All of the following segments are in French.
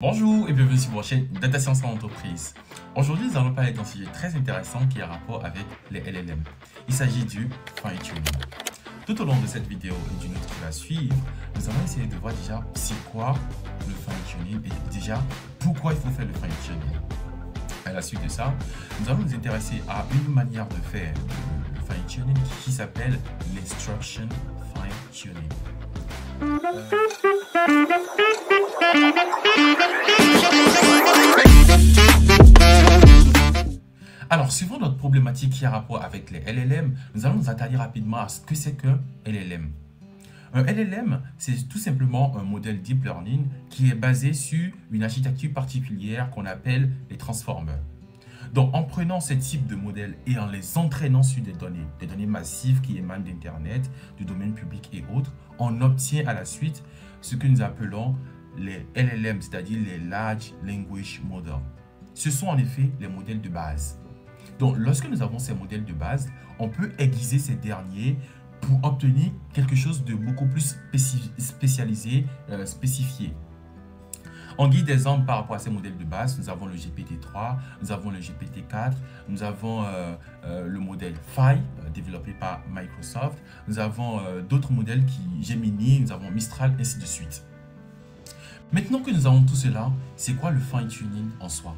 Bonjour et bienvenue sur votre chaîne Data Science en entreprise. Aujourd'hui, nous allons parler d'un sujet très intéressant qui a rapport avec les LLM. Il s'agit du fine-tuning. Tout au long de cette vidéo et d'une autre qui va suivre, nous allons essayer de voir déjà c'est quoi le fine-tuning et déjà pourquoi il faut faire le fine-tuning. À la suite de ça, nous allons nous intéresser à une manière de faire le fine-tuning qui s'appelle l'instruction fine-tuning. Alors, suivant notre problématique qui a rapport avec les LLM, nous allons nous attarder rapidement à ce que c'est qu'un LLM. Un LLM, c'est tout simplement un modèle deep learning qui est basé sur une architecture particulière qu'on appelle les transformers. Donc, en prenant ce type de modèle et en les entraînant sur des données massives qui émanent d'Internet, du domaine public et autres, on obtient à la suite ce que nous appelons les LLM, c'est-à-dire les Large Language Models. Ce sont en effet les modèles de base. Donc, lorsque nous avons ces modèles de base, on peut aiguiser ces derniers pour obtenir quelque chose de beaucoup plus spécialisé, spécifié. En guise d'exemple par rapport à ces modèles de base, nous avons le GPT-3, nous avons le GPT-4, nous avons le modèle Phi, développé par Microsoft, nous avons d'autres modèles qui Gemini, nous avons Mistral, ainsi de suite. Maintenant que nous avons tout cela, c'est quoi le fine-tuning en soi?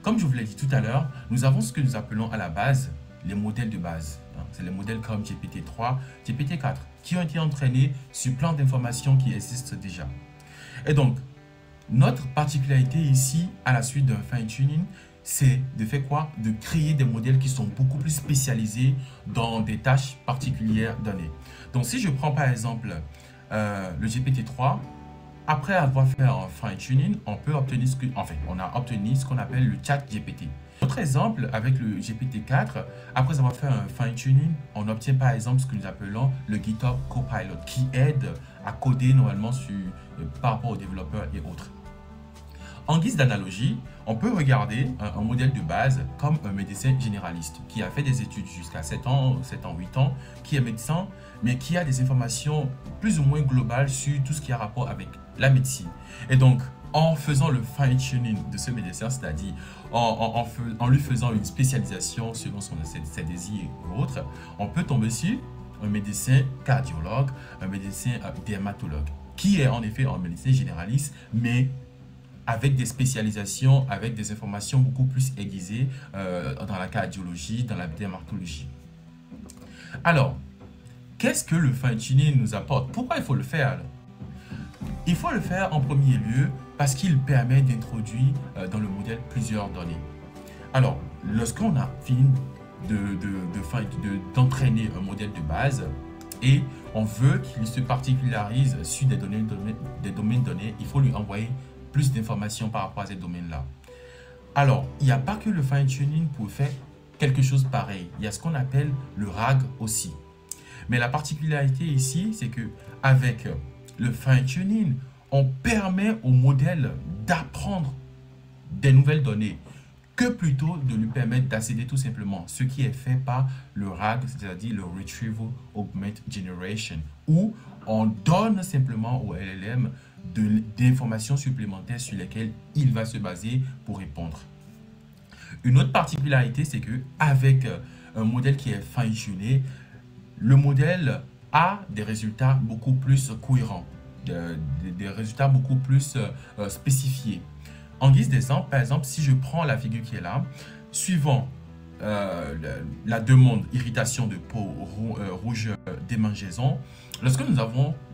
Comme je vous l'ai dit tout à l'heure, nous avons ce que nous appelons à la base les modèles de base. C'est les modèles comme GPT-3, GPT-4, qui ont été entraînés sur plein d'informations qui existent déjà. Et donc, notre particularité ici, à la suite d'un fine-tuning, c'est de faire quoi? De créer des modèles qui sont beaucoup plus spécialisés dans des tâches particulières données. Donc, si je prends par exemple le GPT-3, après avoir fait un fine-tuning, on peut obtenir on a obtenu ce qu'on appelle le chat GPT. Autre exemple, avec le GPT-4, après avoir fait un fine-tuning, on obtient par exemple ce que nous appelons le GitHub Copilot, qui aide à coder normalement par rapport aux développeurs et autres. En guise d'analogie, on peut regarder un modèle de base comme un médecin généraliste qui a fait des études jusqu'à 7 ans, 8 ans, qui est médecin, mais qui a des informations plus ou moins globales sur tout ce qui a rapport avec la médecine. Et donc, en faisant le fine-tuning de ce médecin, c'est-à-dire en lui faisant une spécialisation selon ses désirs et autres, on peut tomber sur un médecin cardiologue, un médecin dermatologue, qui est en effet un médecin généraliste, mais avec des spécialisations, avec des informations beaucoup plus aiguisées dans la cardiologie, dans la dermatologie. Alors, qu'est-ce que le fine-tuning nous apporte? Pourquoi il faut le faire? Il faut le faire en premier lieu parce qu'il permet d'introduire dans le modèle plusieurs données. Alors, lorsqu'on a fini d'entraîner un modèle de base et on veut qu'il se particularise sur des domaines donnés, il faut lui envoyer plus d'informations par rapport à ces domaines-là. Alors, il n'y a pas que le fine-tuning pour faire quelque chose pareil. Il y a ce qu'on appelle le RAG aussi. Mais la particularité ici, c'est que avec le fine-tuning, on permet au modèle d'apprendre des nouvelles données que plutôt de lui permettre d'accéder tout simplement ce qui est fait par le RAG, c'est-à-dire le Retrieval Augmented Generation, où on donne simplement au LLM d'informations supplémentaires sur lesquelles il va se baser pour répondre. Une autre particularité, c'est que avec un modèle qui est fine-tuné, le modèle a des résultats beaucoup plus cohérents, des résultats beaucoup plus spécifiés. En guise d'exemple, par exemple, si je prends la figure qui est là, suivant la demande irritation de peau, rouge, démangeaison, lorsque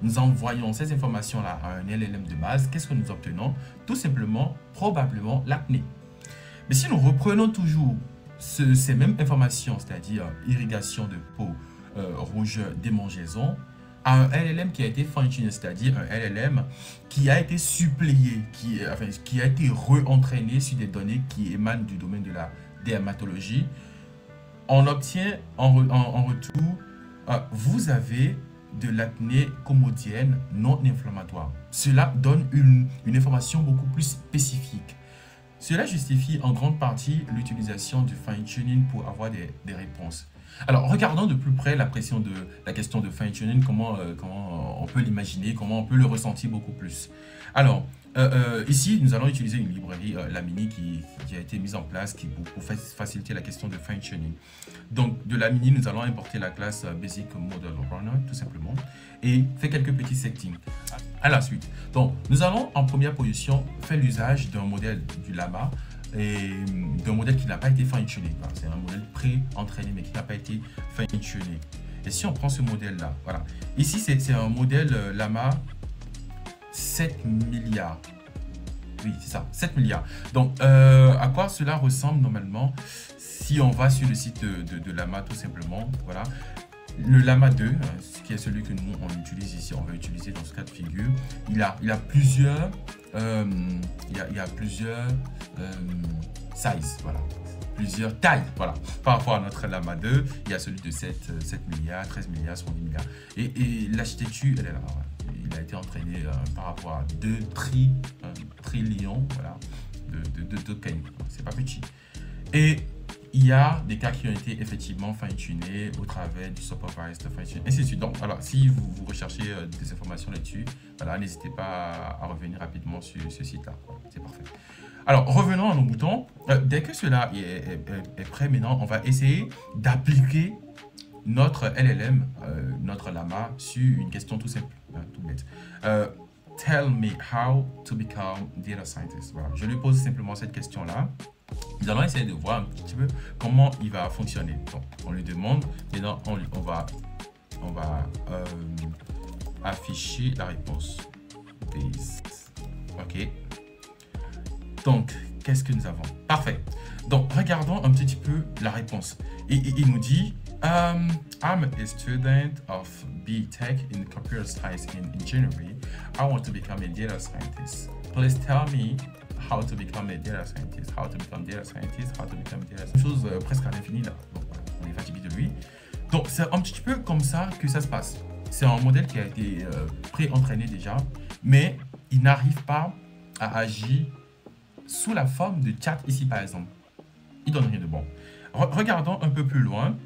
nous envoyons ces informations-là à un LLM de base, qu'est-ce que nous obtenons? Tout simplement, probablement, l'acné. Mais si nous reprenons toujours ces mêmes informations, c'est-à-dire irrigation de peau, rouge, démangeaison, à un LLM qui a été fine-tuné, c'est-à-dire un LLM qui a été suppléé, qui a été re-entraîné sur des données qui émanent du domaine de la dermatologie, on obtient en retour, vous avez de l'acné comodienne non inflammatoire. Cela donne une information beaucoup plus spécifique. Cela justifie en grande partie l'utilisation du fine-tuning pour avoir des réponses. Alors, regardons de plus près la question de fine-tuning, comment on peut l'imaginer, comment on peut le ressentir beaucoup plus. Alors, ici, nous allons utiliser une librairie, Lamini, qui a été mise en place pour faciliter la question de fine-tuning. Donc, de Lamini, nous allons importer la classe Basic Model Runner, tout simplement, et faire quelques petits settings. À la suite, donc, nous allons en première position faire l'usage d'un modèle du Llama, et d'un modèle qui n'a pas été fine-tuné. C'est un modèle pré-entraîné, mais qui n'a pas été fine-tuné. Et si on prend ce modèle-là, voilà. Ici, c'est un modèle Llama 7 milliards. Oui, c'est ça, 7 milliards. Donc, à quoi cela ressemble normalement si on va sur le site de Llama, tout simplement, voilà. Le Llama 2, qui est celui que nous, on utilise ici, on va utiliser dans ce cas de figure, il a plusieurs, sizes, voilà, plusieurs tailles, voilà. Par rapport à notre Llama 2, il y a celui de 7 milliards, 13 milliards, 70 milliards. Et l'architecture, elle est là, voilà. Il a été entraîné par rapport à 2 trillions, voilà, de tokens. C'est pas petit. Et il y a des cas qui ont été effectivement fine-tunés au travers du supervised fine-tuning, ainsi de suite. Donc, voilà, si vous recherchez des informations là-dessus, voilà, n'hésitez pas à revenir rapidement sur ce site-là. C'est parfait. Alors, revenons à nos boutons. Dès que cela est prêt maintenant, on va essayer d'appliquer notre LLM, notre Llama, sur une question tout simple, tout bête. Tell me how to become data scientist. Voilà. Je lui pose simplement cette question-là. Nous allons essayer de voir un petit peu comment il va fonctionner. Donc, on lui demande, maintenant on va afficher la réponse. OK. Donc, qu'est-ce que nous avons? Parfait. Donc, regardons un petit peu la réponse. Et il nous dit, I'm a student of B.Tech in Computer Science and Engineering. I want to become a data scientist. Please tell me how to become a data scientist, how to become data scientist, how to become data scientist. Chose presque à l'infini là. Donc, voilà, on est fatigué de lui. Donc, c'est un petit peu comme ça que ça se passe. C'est un modèle qui a été pré-entraîné déjà, mais il n'arrive pas à agir sous la forme de chat ici, par exemple. Il donne rien de bon. Regardons un peu plus loin.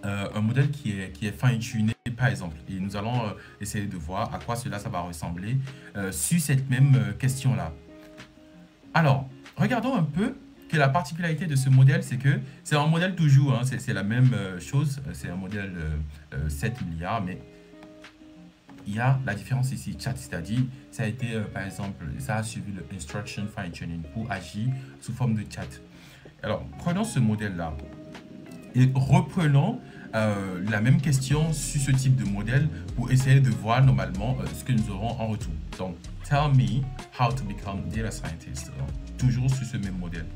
Un modèle qui est fine-tuné, par exemple. Et nous allons essayer de voir à quoi cela ça va ressembler sur cette même question-là. Alors, regardons un peu que la particularité de ce modèle, c'est que c'est un modèle toujours, hein, c'est la même chose, c'est un modèle 7 milliards, mais il y a la différence ici, chat, c'est-à-dire, ça a été, par exemple, ça a suivi le instruction fine-tuning pour agir sous forme de chat. Alors, prenons ce modèle-là et reprenons la même question sur ce type de modèle pour essayer de voir normalement ce que nous aurons en retour. Donc, tell me how to become data scientist. Donc, toujours sur ce même modèle.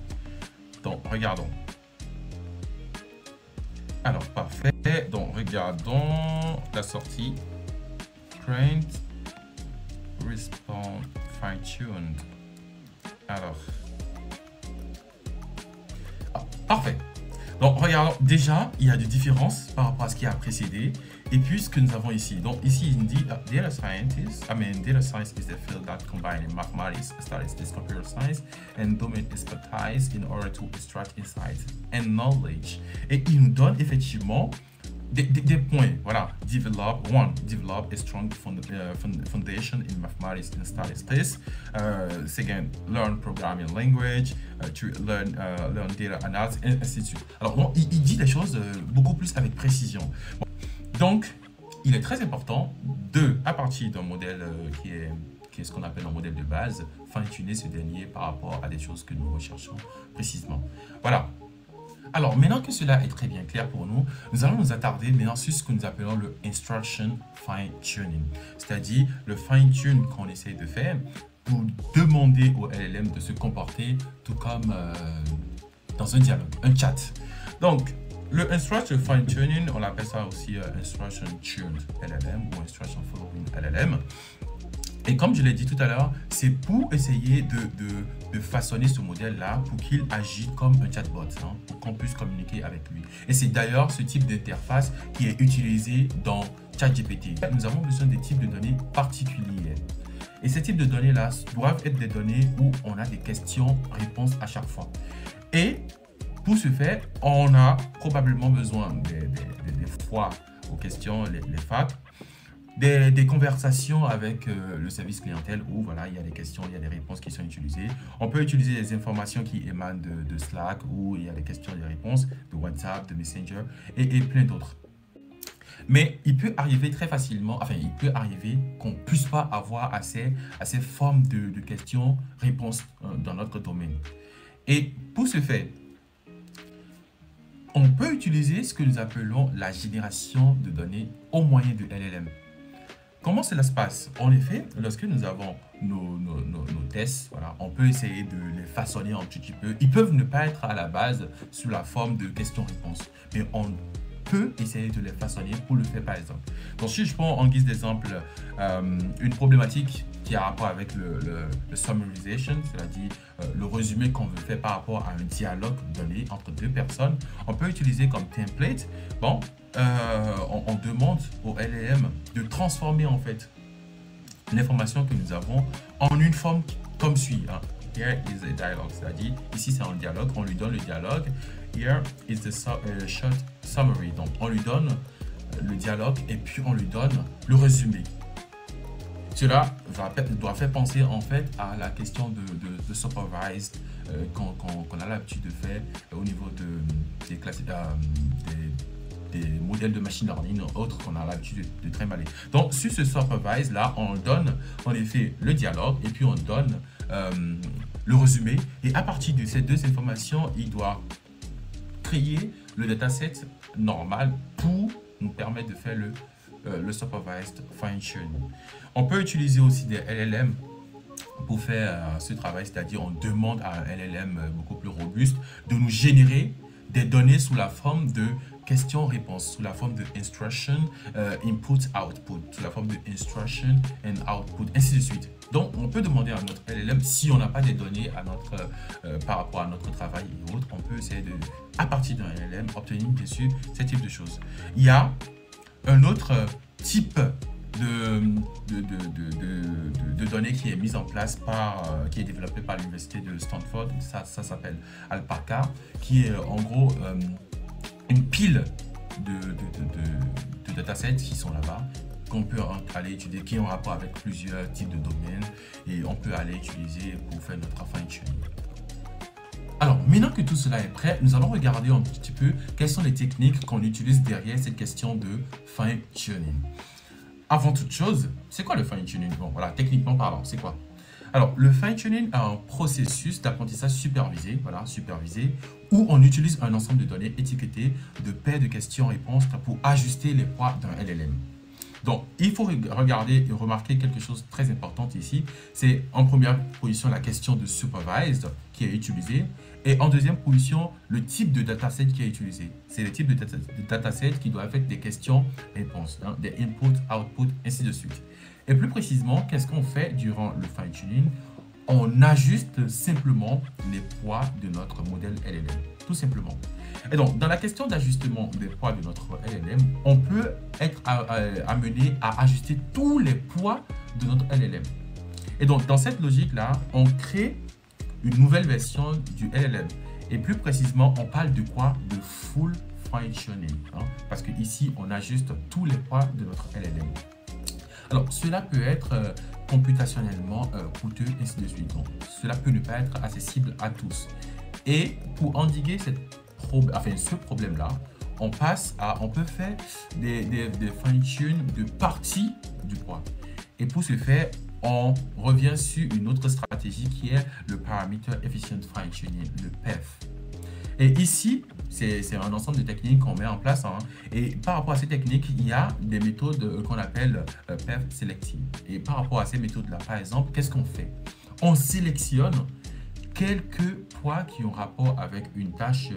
Donc, regardons. Alors, parfait. Donc, regardons la sortie. Print, respond, fine-tuned. Alors, parfait. Donc, regardons, déjà, il y a des différences par rapport à ce qui a précédé et puis ce que nous avons ici. Donc, ici, il nous dit data science is the field that combines mathematics, statistics, computer science, and domain expertise in order to extract insights and knowledge. Et il nous donne effectivement des points. Voilà. Develop a strong foundation in mathematics and statistics. Second, learn programming language. To learn data analysis, et ainsi de suite. Alors, bon, il dit des choses beaucoup plus avec précision. Bon. Donc, il est très important à partir d'un modèle qui est ce qu'on appelle un modèle de base, fine-tuner ce dernier par rapport à des choses que nous recherchons précisément. Voilà. Alors, maintenant que cela est très bien clair pour nous, nous allons nous attarder maintenant sur ce que nous appelons le instruction fine-tuning, c'est-à-dire le fine-tune qu'on essaie de faire pour demander au LLM de se comporter tout comme dans un dialogue, un chat. Donc, le instruction fine-tuning, on appelle ça aussi instruction tuned LLM ou instruction following LLM. Et comme je l'ai dit tout à l'heure, c'est pour essayer de façonner ce modèle-là pour qu'il agisse comme un chatbot, hein, pour qu'on puisse communiquer avec lui. Et c'est d'ailleurs ce type d'interface qui est utilisé dans ChatGPT. Nous avons besoin des types de données particuliers. Et ces types de données-là doivent être des données où on a des questions-réponses à chaque fois. Et Pour ce faire, on a probablement besoin des fois aux questions, les FAQ, des conversations avec le service clientèle où voilà, il y a des questions, il y a des réponses qui sont utilisées. On peut utiliser des informations qui émanent de Slack où il y a des questions et des réponses, de WhatsApp, de Messenger et plein d'autres. Mais il peut arriver très facilement, enfin il peut arriver qu'on ne puisse pas avoir assez formes de questions-réponses dans notre domaine. Et pour ce faire, on peut utiliser ce que nous appelons la génération de données au moyen de LLM. Comment cela se passe? En effet, lorsque nous avons nos tests, voilà, on peut essayer de les façonner un petit peu. Ils peuvent ne pas être à la base sous la forme de questions-réponses, mais on peut essayer de les façonner pour le faire par exemple. Donc si je prends en guise d'exemple une problématique qui a rapport avec le summarization, c'est-à-dire le résumé qu'on veut faire par rapport à un dialogue donné entre deux personnes, on peut utiliser comme template, bon, on demande au LLM de transformer en fait l'information que nous avons en une forme comme suit. Hein. Here is a dialogue, c'est-à-dire ici c'est un dialogue, on lui donne le dialogue. Here is the short summary. Donc on lui donne le dialogue et puis on lui donne le résumé. Cela doit faire penser en fait à la question de supervised qu'on a l'habitude de faire au niveau des modèles de machine learning autres qu'on a l'habitude de travailler. Donc sur ce supervised là, on donne en effet le dialogue et puis on donne le résumé. Et à partir de ces deux informations, il doit créer le dataset normal pour nous permettre de faire le supervised fine-tuning. On peut utiliser aussi des LLM pour faire ce travail, c'est-à-dire on demande à un LLM beaucoup plus robuste de nous générer des données sous la forme de questions-réponses, sous la forme de instruction, input-output, sous la forme de instruction and output, ainsi de suite. Donc, on peut demander à notre LLM, si on n'a pas des données par rapport à notre travail et autres, on peut essayer de, à partir d'un LLM, obtenir dessus ce type de choses. Il y a un autre type de données qui est mise en place qui est développé par l'université de Stanford. Ça s'appelle Alpaca, qui est en gros une pile de datasets qui sont là-bas, qu'on peut aller utiliser, qui ont rapport avec plusieurs types de domaines et on peut aller utiliser pour faire notre fine-tuning. Alors, maintenant que tout cela est prêt, nous allons regarder un petit peu quelles sont les techniques qu'on utilise derrière cette question de fine-tuning. Avant toute chose, c'est quoi le fine-tuning? Bon, voilà, techniquement parlant, c'est quoi? Alors, le fine-tuning est un processus d'apprentissage supervisé, voilà, supervisé, où on utilise un ensemble de données étiquetées de paires de questions-réponses pour ajuster les poids d'un LLM. Donc, il faut regarder et remarquer quelque chose de très important ici. C'est en première position la question de supervised qui est utilisée. Et en deuxième position, le type de dataset qui est utilisé. C'est le type de dataset qui doit être des questions-réponses, hein, des input, output, ainsi de suite. Et plus précisément, qu'est-ce qu'on fait durant le fine-tuning? On ajuste simplement les poids de notre modèle LLM, tout simplement. Et donc, dans la question d'ajustement des poids de notre LLM, on peut être amené à ajuster tous les poids de notre LLM. Et donc, dans cette logique-là, on crée une nouvelle version du LLM. Et plus précisément, on parle de quoi? De full fine-tuning. Hein, parce qu'ici, on ajuste tous les poids de notre LLM. Alors, cela peut être computationnellement coûteux, ainsi de suite. Donc, cela peut ne pas être accessible à tous. Et pour endiguer ce problème-là, on peut faire des fine-tune de partie du poids. Et pour ce faire, on revient sur une autre stratégie qui est le Parameter Efficient Fine-Tuning, le PEF. Et ici, c'est un ensemble de techniques qu'on met en place. Hein, et par rapport à ces techniques, il y a des méthodes qu'on appelle PEF Selective. Et par rapport à ces méthodes-là, par exemple, qu'est-ce qu'on fait? On sélectionne quelques poids qui ont rapport avec une tâche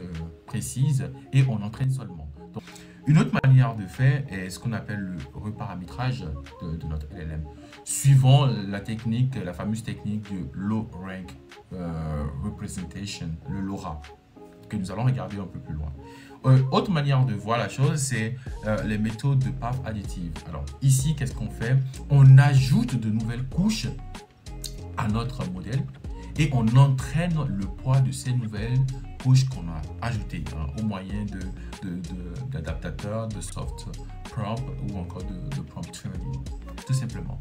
précise et on entraîne seulement. Donc, une autre manière de faire est ce qu'on appelle le reparamétrage de notre LLM, suivant la technique, la fameuse technique du Low Rank Representation, le LoRa, que nous allons regarder un peu plus loin. Autre manière de voir la chose, c'est les méthodes de path additive. Alors ici, qu'est-ce qu'on fait? On ajoute de nouvelles couches à notre modèle et on entraîne le poids de ces nouvelles couches qu'on a ajoutées au moyen d'adaptateurs, de soft prompt ou encore de prompt tuning, tout simplement.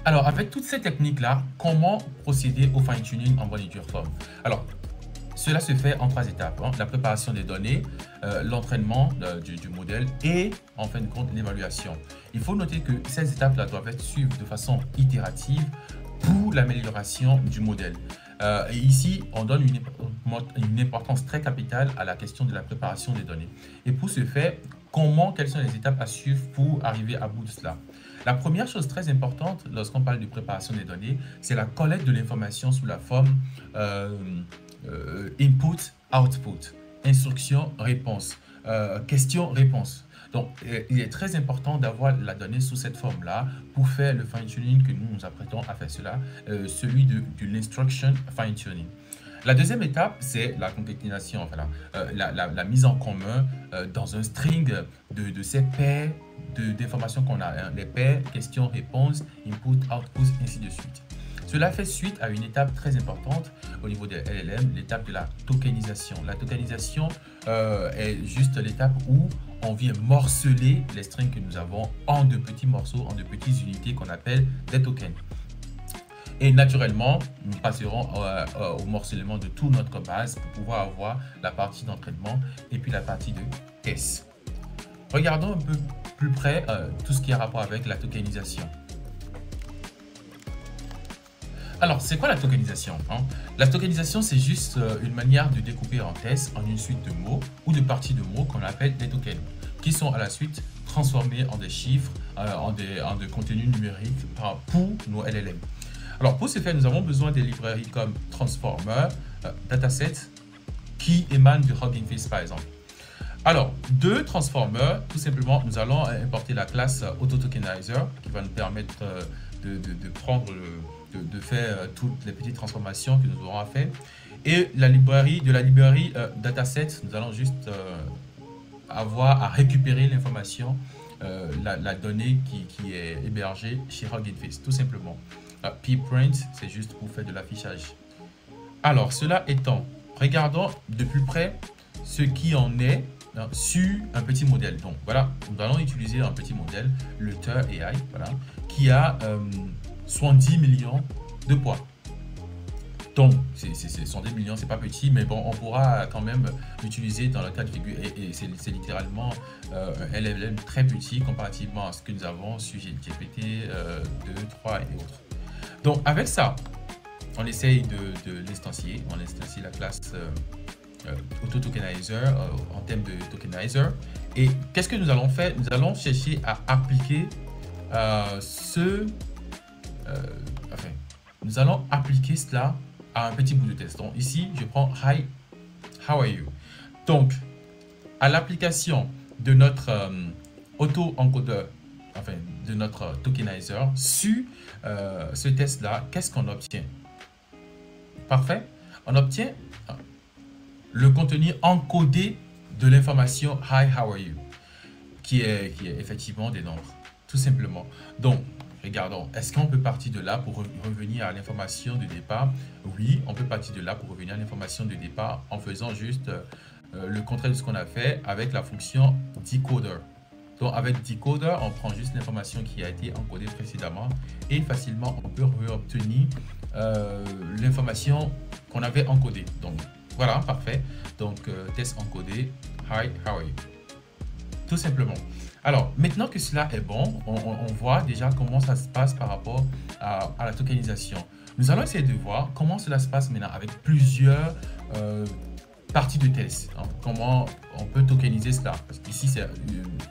Alors, avec toutes ces techniques-là, comment procéder au fine-tuning en bonne et due forme? Alors, cela se fait en 3 étapes. La préparation des données, l'entraînement du modèle et, en fin de compte, l'évaluation. Il faut noter que ces étapes-là doivent être suivies de façon itérative pour l'amélioration du modèle. Et ici, on donne une importance très capitale à la question de la préparation des données. Et pour ce faire, quelles sont les étapes à suivre pour arriver à bout de cela? La première chose très importante lorsqu'on parle de préparation des données, c'est la collecte de l'information sous la forme input, output, instruction, réponse, question, réponse. Donc, il est très important d'avoir la donnée sous cette forme-là pour faire le fine-tuning que nous nous apprêtons à faire cela, celui de l'instruction fine-tuning. La deuxième étape, c'est la concaténation, enfin, la mise en commun dans un string de ces paires d'informations qu'on a, les paires, questions, réponses, input, output, ainsi de suite. Cela fait suite à une étape très importante au niveau des LLM, l'étape de la tokenisation. La tokenisation est juste l'étape où on vient morceler les strings que nous avons en de petits morceaux, en de petites unités qu'on appelle des tokens. Et naturellement, nous passerons au morcellement de toute notre base pour pouvoir avoir la partie d'entraînement et puis la partie de test. Regardons un peu plus près tout ce qui a rapport avec la tokenisation. Alors, c'est quoi la tokenisation? La tokenisation, c'est juste une manière de découper un test en une suite de mots ou de parties de mots qu'on appelle des tokens, qui sont à la suite transformés en des chiffres, en des contenus numériques pour nos LLM. Alors, pour ce faire, nous avons besoin des librairies comme Transformer, Dataset, qui émanent de Hugging Face, par exemple. Alors, de Transformer, tout simplement, nous allons importer la classe AutoTokenizer qui va nous permettre de faire toutes les petites transformations que nous aurons à faire. Et de la librairie Dataset, nous allons juste avoir à récupérer l'information, la donnée qui est hébergée chez Hugging Face, tout simplement. pprint, c'est juste pour faire de l'affichage. Alors, cela étant, regardons de plus près ce qui en est sur un petit modèle. Donc, voilà, nous allons utiliser un petit modèle, le TER AI, voilà, qui a 70 millions de poids. Donc, 110 millions, c'est pas petit, mais bon, on pourra quand même l'utiliser dans le cas de figure. Et c'est littéralement un LLM très petit comparativement à ce que nous avons sur GPT 2, 3 et autres. Donc, avec ça, on essaye de l'instancier. On instancie la classe AutoTokenizer en termes de tokenizer. Et qu'est-ce que nous allons faire? Nous allons chercher à appliquer nous allons appliquer cela à un petit bout de test. Donc ici, je prends Hi, how are you? Donc, à l'application de notre auto-encodeur, enfin de notre tokenizer sur ce test-là, qu'est-ce qu'on obtient? Parfait. On obtient le contenu encodé de l'information Hi, how are you? Qui est effectivement des nombres, tout simplement. Donc, regardons, est-ce qu'on peut partir de là pour revenir à l'information de départ? Oui, on peut partir de là pour revenir à l'information de départ en faisant juste le contraire de ce qu'on a fait avec la fonction decoder. Donc, avec decoder, on prend juste l'information qui a été encodée précédemment et facilement, on peut réobtenir l'information qu'on avait encodée. Donc, voilà, parfait. Donc, test encodé, Hi, how are you? Tout simplement. Alors, maintenant que cela est bon, on voit déjà comment ça se passe par rapport à la tokenisation. Nous allons essayer de voir comment cela se passe maintenant avec plusieurs parties de test. Comment on peut tokeniser cela. Parce qu'ici, c'est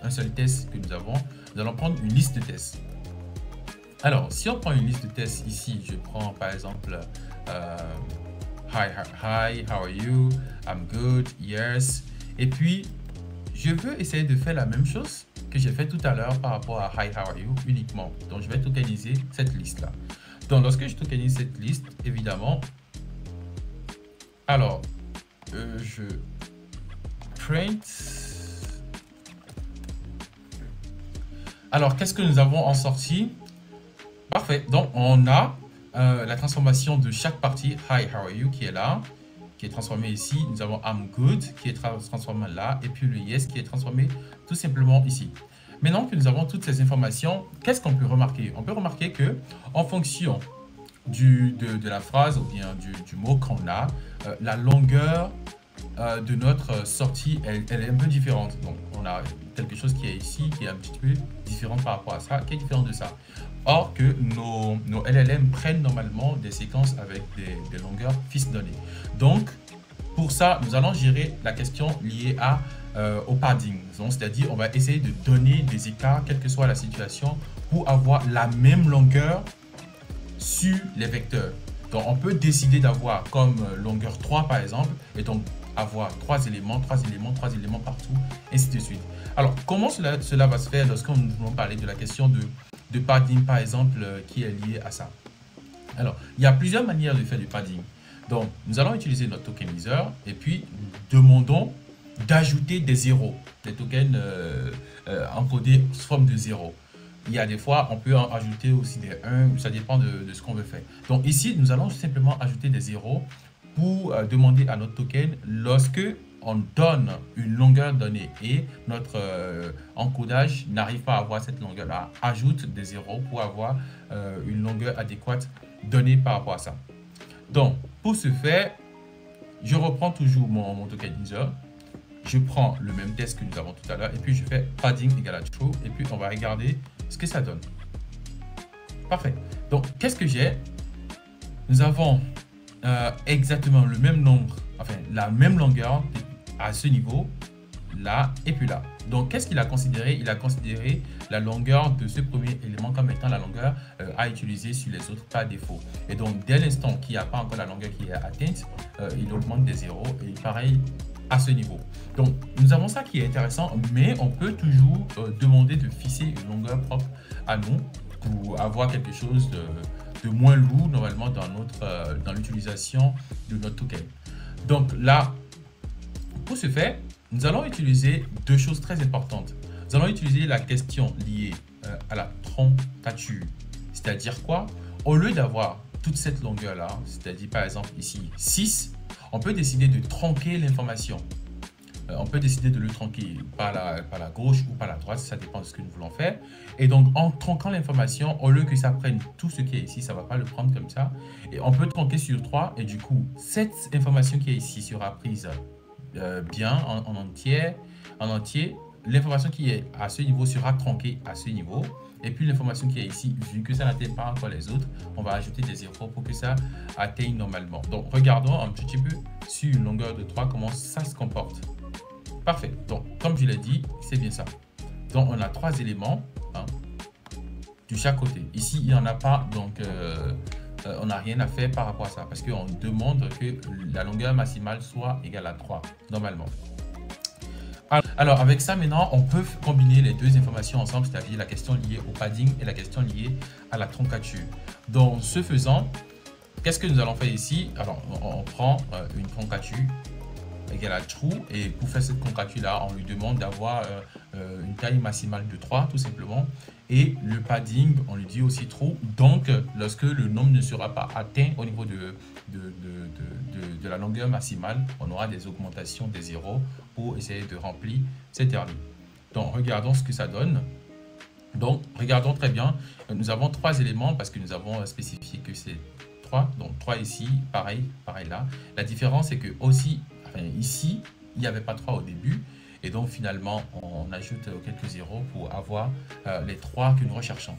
un seul test que nous avons. Nous allons prendre une liste de tests. Alors, si on prend une liste de tests ici, je prends par exemple Hi, how are you? I'm good, yes. Et puis, je veux essayer de faire la même chose que j'ai fait tout à l'heure par rapport à Hi, how are you uniquement. Donc, je vais tokeniser cette liste-là. Donc, lorsque je tokenise cette liste, évidemment, alors, je print. Alors, qu'est-ce que nous avons en sortie? Parfait. Donc, on a la transformation de chaque partie, Hi, how are you, qui est là, qui est transformé ici. Nous avons I'm good, qui est transformé là, et puis le yes, qui est transformé tout simplement ici. Maintenant que nous avons toutes ces informations, qu'est-ce qu'on peut remarquer? On peut remarquer que en fonction de la phrase ou bien du mot qu'on a, la longueur de notre sortie, elle est un peu différente. Donc, on a quelque chose qui est ici, qui est un petit peu différent par rapport à ça, qui est différent de ça. Or que nos LLM prennent normalement des séquences avec des longueurs fixes données. Donc, pour ça, nous allons gérer la question liée au padding. C'est-à-dire, on va essayer de donner des écarts, quelle que soit la situation, pour avoir la même longueur sur les vecteurs. Donc, on peut décider d'avoir comme longueur 3, par exemple, et donc avoir 3 éléments, 3 éléments, 3 éléments partout, ainsi de suite. Alors, comment cela va se faire lorsqu'on nous parler de la question de padding, par exemple, qui est liée à ça? Alors, il y a plusieurs manières de faire du padding. Donc, nous allons utiliser notre tokeniseur et puis demandons d'ajouter des zéros, des tokens encodés sous forme de zéros. Il y a des fois, on peut en ajouter aussi des 1, ça dépend de ce qu'on veut faire. Donc ici, nous allons simplement ajouter des zéros pour demander à notre token, lorsque on donne une longueur donnée et notre encodage n'arrive pas à avoir cette longueur-là, ajoute des zéros pour avoir une longueur adéquate donnée par rapport à ça. Donc, pour ce faire, je reprends toujours mon tokeniseur. Je prends le même test que nous avons tout à l'heure et puis je fais padding égale à true et puis on va regarder ce que ça donne. Parfait. Donc, qu'est-ce que j'ai? Nous avons exactement le même nombre, enfin la même longueur à ce niveau, là et puis là. Donc, qu'est-ce qu'il a considéré? Il a considéré la longueur de ce premier élément comme étant la longueur à utiliser sur les autres par défaut. Et donc, dès l'instant qu'il n'y a pas encore la longueur qui est atteinte, il augmente des zéros et pareil à ce niveau. Donc, nous avons ça qui est intéressant, mais on peut toujours demander de fixer une longueur propre à nous pour avoir quelque chose de moins lourd normalement dans l'utilisation de notre token. Donc là, pour ce faire, nous allons utiliser deux choses très importantes. Nous allons utiliser la question liée à la troncature. C'est-à-dire quoi? Au lieu d'avoir toute cette longueur-là, c'est-à-dire par exemple ici 6, on peut décider de tronquer l'information. On peut décider de le tronquer par la gauche ou par la droite, ça dépend de ce que nous voulons faire. Et donc, en tronquant l'information, au lieu que ça prenne tout ce qui est ici, ça ne va pas le prendre comme ça. Et on peut tronquer sur 3 et du coup, cette information qui est ici sera prise bien en entier. L'information qui est à ce niveau sera tronquée à ce niveau. Et puis l'information qui est ici, vu que ça n'atteint pas encore les autres, on va ajouter des zéros pour que ça atteigne normalement. Donc regardons un petit peu sur une longueur de 3 comment ça se comporte. Parfait. Donc comme je l'ai dit, c'est bien ça. Donc on a 3 éléments de chaque côté. Ici, il n'y en a pas, donc on n'a rien à faire par rapport à ça parce qu'on demande que la longueur maximale soit égale à 3 normalement. Alors, avec ça, maintenant, on peut combiner les deux informations ensemble, c'est-à-dire la question liée au padding et la question liée à la troncature. Donc, ce faisant, qu'est-ce que nous allons faire ici? Alors, on prend une troncature égale à true et pour faire cette troncature-là, on lui demande d'avoir une taille maximale de 3, tout simplement. Et le padding, on lui dit aussi true. Donc, lorsque le nombre ne sera pas atteint au niveau de la longueur maximale, on aura des augmentations des zéros pour essayer de remplir cette dernier. Donc, regardons ce que ça donne. Donc, regardons très bien. Nous avons 3 éléments parce que nous avons spécifié que c'est 3. Donc, 3 ici, pareil là. La différence, c'est que aussi, enfin, ici, il n'y avait pas 3 au début. Et donc, finalement, on ajoute quelques zéros pour avoir les 3 que nous recherchons.